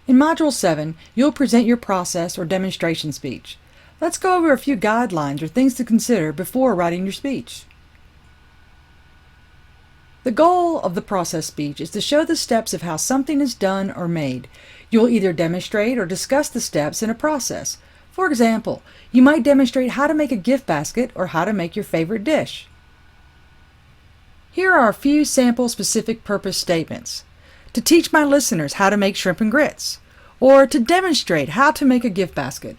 In Module 7, you'll present your process or demonstration speech. Let's go over a few guidelines or things to consider before writing your speech. The goal of the process speech is to show the steps of how something is done or made. You'll either demonstrate or discuss the steps in a process. For example, you might demonstrate how to make a gift basket or how to make your favorite dish. Here are a few sample specific purpose statements. To teach my listeners how to make shrimp and grits, or to demonstrate how to make a gift basket.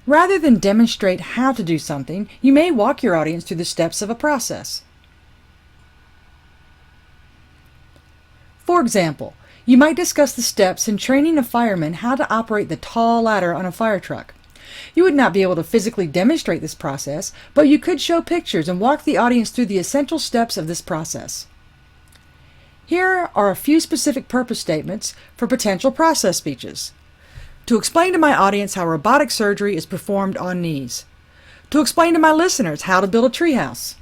Rather than demonstrate how to do something, you may walk your audience through the steps of a process. For example, you might discuss the steps in training a fireman how to operate the tall ladder on a fire truck. You would not be able to physically demonstrate this process, but you could show pictures and walk the audience through the essential steps of this process. Here are a few specific purpose statements for potential process speeches. To explain to my audience how robotic surgery is performed on knees. To explain to my listeners how to build a treehouse.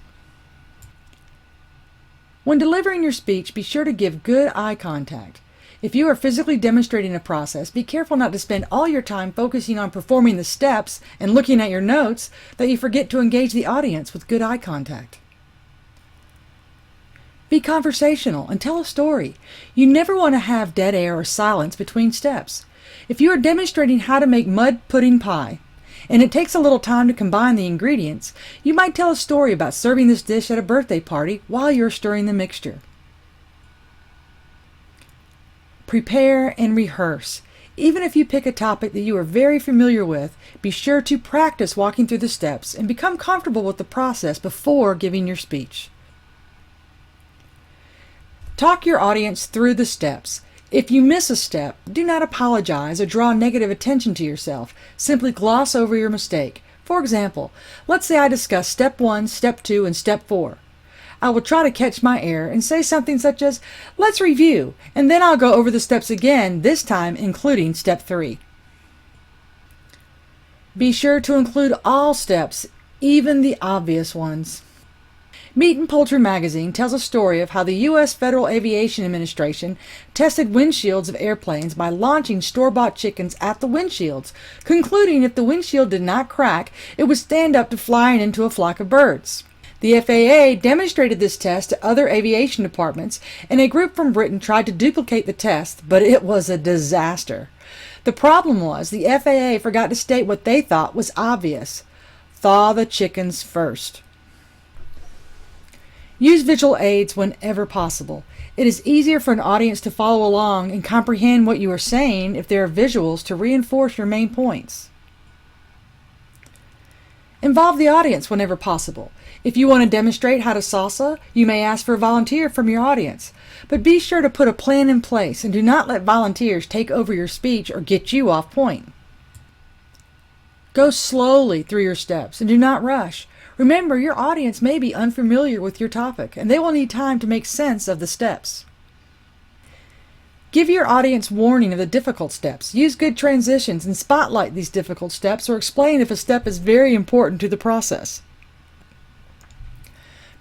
When delivering your speech, be sure to give good eye contact. If you are physically demonstrating a process, be careful not to spend all your time focusing on performing the steps and looking at your notes that you forget to engage the audience with good eye contact. Be conversational and tell a story. You never want to have dead air or silence between steps. If you are demonstrating how to make mud pudding pie, and it takes a little time to combine the ingredients, you might tell a story about serving this dish at a birthday party while you're stirring the mixture. Prepare and rehearse. Even if you pick a topic that you are very familiar with, be sure to practice walking through the steps and become comfortable with the process before giving your speech. Talk your audience through the steps. If you miss a step, do not apologize or draw negative attention to yourself. Simply gloss over your mistake. For example, let's say I discuss step 1, step 2, and step 4. I will try to catch my air and say something such as, "Let's review," and then I'll go over the steps again, this time including step 3. Be sure to include all steps, even the obvious ones. Meat and Poultry magazine tells a story of how the U.S. Federal Aviation Administration tested windshields of airplanes by launching store-bought chickens at the windshields, concluding if the windshield did not crack, it would stand up to flying into a flock of birds. The FAA demonstrated this test to other aviation departments, and a group from Britain tried to duplicate the test, but it was a disaster. The problem was the FAA forgot to state what they thought was obvious. Thaw the chickens first. Use visual aids whenever possible. It is easier for an audience to follow along and comprehend what you are saying if there are visuals to reinforce your main points. Involve the audience whenever possible. If you want to demonstrate how to salsa, you may ask for a volunteer from your audience. But be sure to put a plan in place and do not let volunteers take over your speech or get you off point. Go slowly through your steps and do not rush. Remember, your audience may be unfamiliar with your topic, and they will need time to make sense of the steps. Give your audience warning of the difficult steps. Use good transitions and spotlight these difficult steps or explain if a step is very important to the process.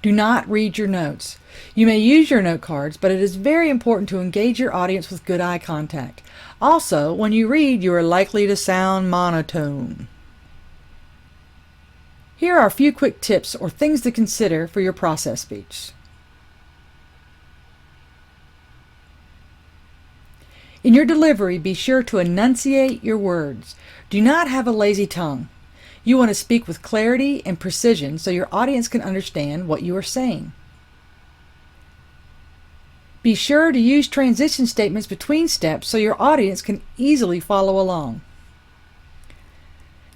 Do not read your notes. You may use your note cards, but it is very important to engage your audience with good eye contact. Also, when you read, you are likely to sound monotone. Here are a few quick tips or things to consider for your process speech. In your delivery, be sure to enunciate your words. Do not have a lazy tongue. You want to speak with clarity and precision so your audience can understand what you are saying. Be sure to use transition statements between steps so your audience can easily follow along.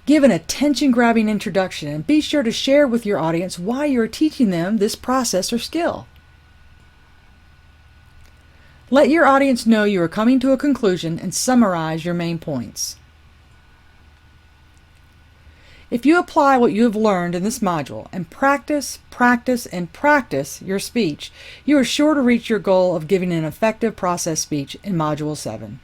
Give an attention-grabbing introduction and be sure to share with your audience why you are teaching them this process or skill. Let your audience know you are coming to a conclusion and summarize your main points. If you apply what you have learned in this module and practice your speech, you are sure to reach your goal of giving an effective process speech in Module 7.